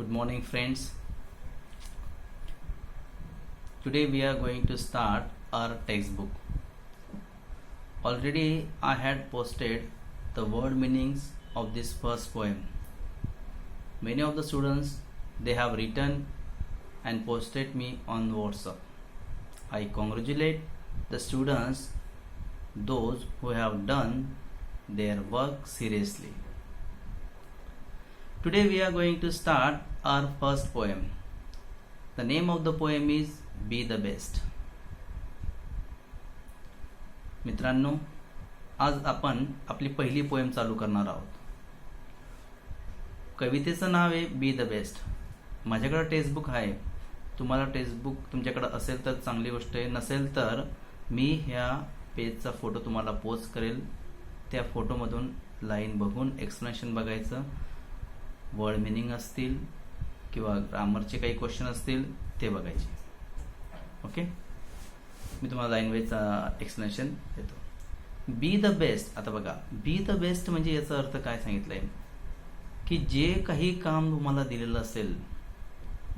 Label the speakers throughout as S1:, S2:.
S1: Good morning, friends. Today we are going to start our textbook. Already I had posted the word meanings of this first poem. Many of the students they have written and posted me on WhatsApp. I congratulate the students, those who have done their work seriously. Today we are going to start our first poem. The name of the poem is Be the Best. मित्रांनो, आज आपण आपली पहिली poem चालू करणार आहोत. कवितेचं नाव आहे be the best. माझ्याकडे टेक्स्टबुक आहे. तुम्हाला टेक्स्टबुक तुमच्याकडे असेल तर चांगली गोष्ट आहे, नसेल तर मी ह्या पेजचा फोटो तुम्हाला पोस्ट करेल. त्या फोटोमधून लाईन बघून एक्सप्लेनेशन बघायचं, वर्ड मिनिंग असतील किंवा ग्रामरचे काही क्वेश्चन असतील ते बघायचे. ओके, मी तुम्हाला लाईन वाईज एक्सप्लेनेशन देतो. Be the best. आता बघा, बी द बेस्ट म्हणजे याचा अर्थ काय सांगितलंय की जे काही काम तुम्हाला दिलेलं असेल,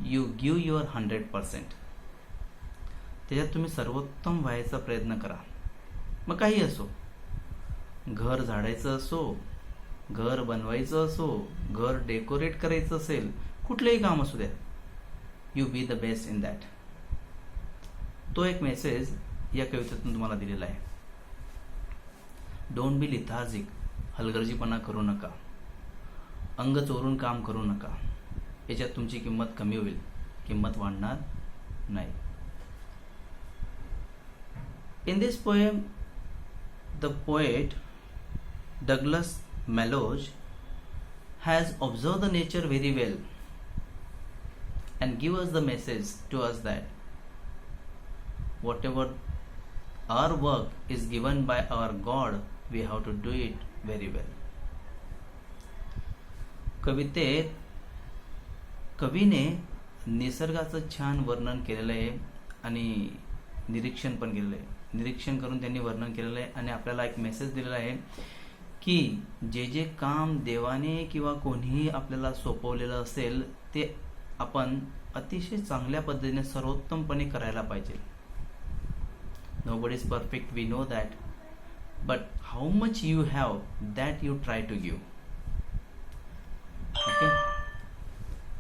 S1: यू गिव्ह युअर 100%. त्याच्यात तुम्ही सर्वोत्तम व्हायचा प्रयत्न करा. मग काही असो, घर झाडायचं असो, घर बनवायचं असो, घर डेकोरेट करायचं असेल, कुठलंही काम असू द्या, you be the best in that. तो एक मेसेज या कवितेतून तुम्हाला दिलेला आहे. Don't be lethargic. हलगर्जीपणा करू नका, अंग चोरून काम करू नका. याच्यात तुमची किंमत कमी होईल, किंमत वाढणार नाही. In this poem the poet Douglas Malloy has observed the nature very well and give us the message to us that whatever our work is given by our God, we have to do it very well. कवितेत कवीने निसर्गाचं छान वर्णन केलेलं आहे आणि निरीक्षण पण केलेलं आहे. निरीक्षण करून त्यांनी वर्णन केलेलं आहे आणि आपल्याला एक मेसेज दिलेला आहे की जे जे काम देवाने किंवा कोणीही आपल्याला सोपवलेलं असेल ते आपण अतिशय चांगल्या पद्धतीने सर्वोत्तमपणे करायला पाहिजे. Nobody is perfect, we know that, but how much you have that you try to give. Okay,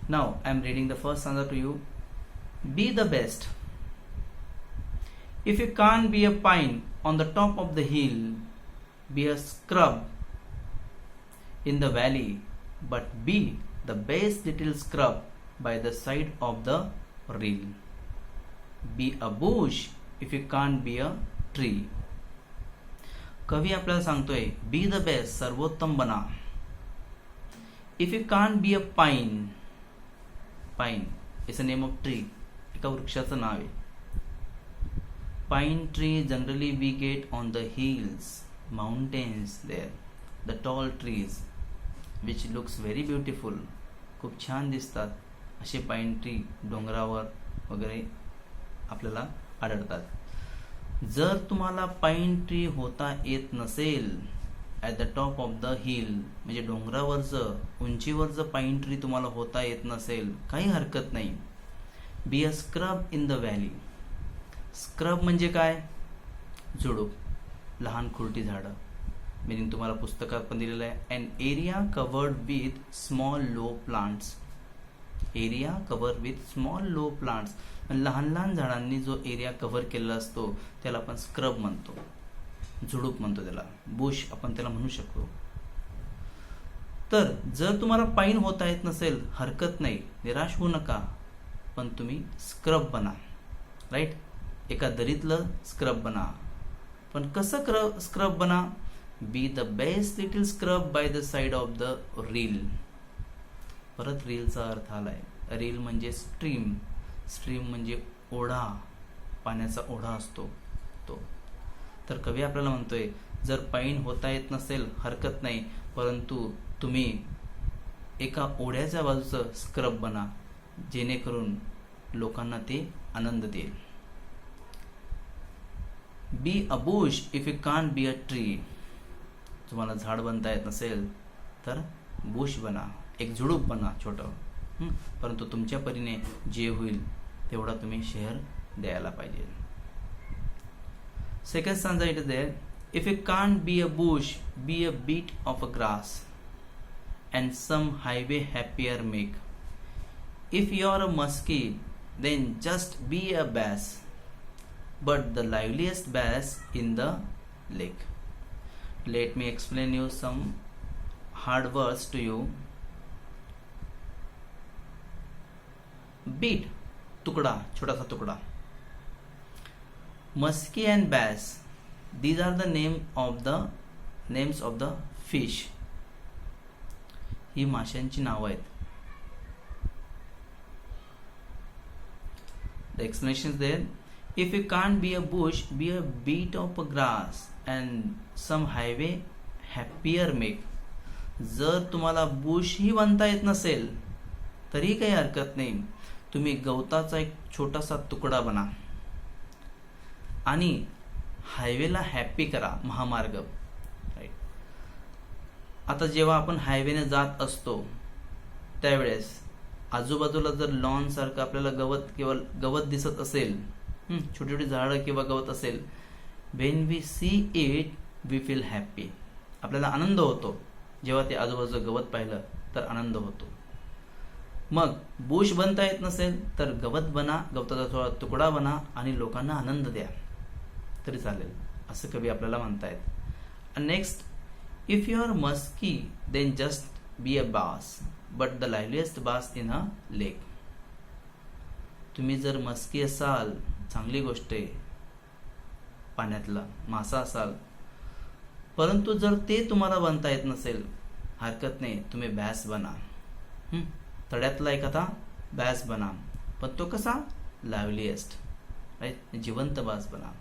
S1: now I am reading the first stanza to you. Be the best. If you can't be a pine on the top of the hill, be a scrub in the valley, but be the best little scrub by the side of the reel. Be a bush if you can't be a tree. कवी आपल्याला सांगतोय be the best, सर्वोत्तम बना. If you can't be a pine, pine is a name of tree, एका वृक्षाचं नाव आहे. Pine tree generally we get on the hills, mountains there, the tall trees which looks very beautiful. खूप छान दिसतात असे पाईन tree डोंगरावर वगैरे आपल्याला आढळतात. जर तुम्हाला पाईन ट्री होता येत नसेल at the top of the hill, म्हणजे डोंगरावरचं उंचीवरचं पाईन ट्री तुम्हाला होता येत नसेल, काही हरकत नाही. Be a scrub in the valley. Scrub म्हणजे काय? झुडूप, लहान खुरटी झाडं. मिनिंग तुम्हाला पुस्तकात पण दिलेलं आहे. An area covered with small low plants. Area cover with small low plants. लहान लहान झाडांनी जो एरिया कव्हर केलेला असतो त्याला आपण स्क्रब म्हणतो, झुडूप म्हणतो त्याला, बुश आपण त्याला म्हणू शकतो. तर जर तुम्हाला पाईन होता येत नसेल हरकत नाही, निराश होऊ नका, पण तुम्ही स्क्रब बना. राईट, एका दरीतलं स्क्रब बना. पण कसं स्क्रब बना? Be the best little scrub by the side of the reel. परत रीलचा अर्थ आलाय. रील म्हणजे स्ट्रीम. स्ट्रीम म्हणजे ओढा, पाण्याचा ओढा असतो तो. तर कवी आपल्याला म्हणतोय जर पाईन होता येत नसेल हरकत नाही, परंतु तुम्ही एका ओढ्याच्या बाजूचं स्क्रब बना, जेणेकरून लोकांना ते आनंद देईल. बी a Bush if you can't be a tree. तुम्हाला झाड बनता येत नसेल तर बुश बना, एक झुडूप बना छोटं. परंतु तुमच्या परीने जे होईल तेवढा तुम्ही शेअर द्यायला पाहिजे. Second stanza it is there, if you can't be a bush, be a bit of a grass and some highway happier make. If you are a muskie, then just be a bass, but the liveliest bass in the lake. Let me explain you some hard words to you. Beat, tukda, छोटा सा तुकडा. Muskie and bass, these are the names of the fish. ही माशांची नावं आहेत. The explanation is there. If you can't be a bush, be a beat of grass and some highway happier make. जर तुम्हाला Bush ही बनता येत नसेल तरी काही हरकत नाही, तुम्ही गवताचा एक छोटासा तुकडा बना आणि हायवेला हॅपी करा, महामार्ग. आता जेव्हा आपण हायवेने जात असतो त्यावेळेस आजूबाजूला जर लॉन सारखं आपल्याला गवत दिसत असेल, छोटी छोटी झाडं किंवा गवत असेल, when we see it we feel happy. आपल्याला आनंद होतो जेव्हा ते आजूबाजूचं गवत पाहिलं तर आनंद होतो. मग बुश बनता येत नसेल तर गवत बना, गवताचा थोडा तुकडा बना आणि लोकांना आनंद द्या तरी चालेल, असं कवी आपल्याला म्हणतायत. Next, if you are musky, then just be a bass, but the liveliest bass in a lake. तुम्ही जर मस्की असाल, चांगली गोष्ट आहे, पाण्यातला मासा असाल, परंतु जर ते तुम्हाला बनता येत नसेल हरकत नाही, तुम्ही बॅस बना. तळ्यातला एखादा बॅस बना, पण तो कसा, लाईव्हलीएस्ट, राईट, जिवंत बास बना.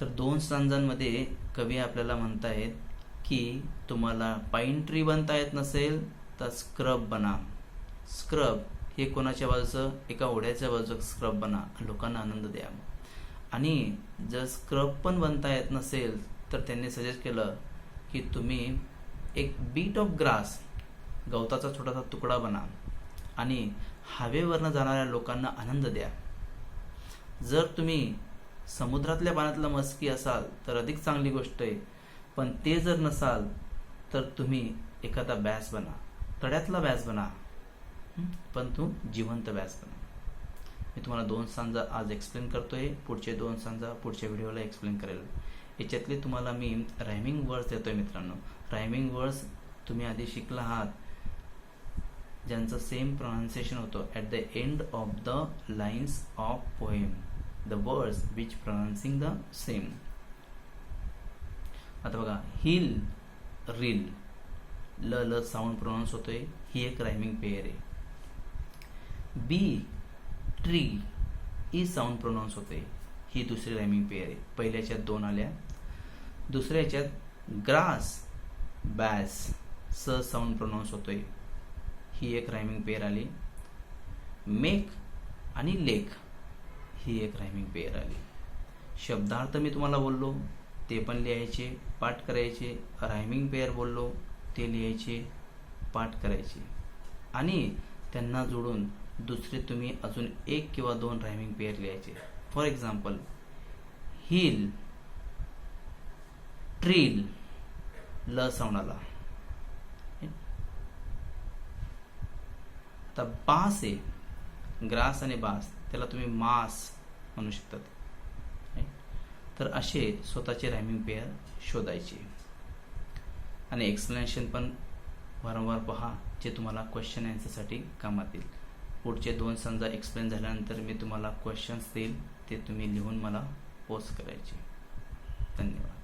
S1: तर 2 स्टांजांमध्ये कवी आपल्याला म्हणतायत की तुम्हाला पाईन ट्री बनता येत नसेल तर स्क्रब बना. स्क्रब हे कोणाच्या बाजूचं, एका ओढ्याच्या बाजूचं स्क्रब बना, लोकांना आनंद द्या. आणि जर स्क्रब पण बनता येत नसेल तर त्यांनी सजेस्ट केलं की तुम्ही एक बीट ऑफ ग्रास, गवताचा छोटासा तुकडा बना आणि हवेवरनं जाणाऱ्या लोकांना आनंद द्या. जर तुम्ही समुद्रातल्या पाण्यातला मस्की असाल तर अधिक चांगली गोष्ट आहे, पण ते जर नसाल तर तुम्ही एखादा बॅस बना, तळ्यातला बॅस बना, पण तू जिवंत बॅस बना. मी तुम्हाला 2 स्टांजा आज एक्सप्लेन करतोय, पुढचे 2 स्टांजा पुढच्या व्हिडिओला एक्सप्लेन करेल. याच्यातले तुम्हाला मी रायमिंग वर्ड्स देतोय मित्रांनो. रायमिंग वर्ड्स तुम्ही आधी शिकला आहात, ज्यांचं सेम प्रोनाउन्सिएशन होतं at the end of the lines of poem, the words which pronouncing the same. आता बघा, हिल, रील, ल साऊंड प्रोनाउन्स होतोय, ही एक रायमिंग पेयर आहे. बी, ट्री, ई साऊंड प्रोनाउन्स होते, ही दुसरी रायमिंग पेयर आहे. पहिल्या याच्यात 2 आल्या, दुसऱ्या याच्यात ग्रास, बॅस, स साऊंड प्रोनाउन्स होतोय, ही एक रायमिंग पेयर आली. मेक आणि लेक, ही एक रायमिंग पेयर आली. शब्दार्थ मी तुम्हाला बोललो ते पण लिहायचे, पाठ करायचे. रायमिंग पेयर बोललो ते लिहायचे, पाठ करायचे आणि त्यांना जोडून दुसरे तुम्ही अजून 1 किंवा 2 रायमिंग पेयर लिहायचे. फॉर एक्झाम्पल, हिल, ट्रील, ल साऊंड आला. आता बास आहे, ग्रास आणि बास, त्याला तुम्ही मास म्हणू शकतात. तर असे स्वतःचे रायमिंग पेयर शोधायचे आणि एक्सप्लेनेशन पण वारंवार पहा, जे तुम्हाला क्वेश्चन आन्सरसाठी कामात येईल. पुढचे 2 संजा एक्सप्लेन झाल्यानंतर मी तुम्हाला क्वेश्चन्स देईल, ते तुम्ही लिहून मला पोस्ट करायचे. धन्यवाद.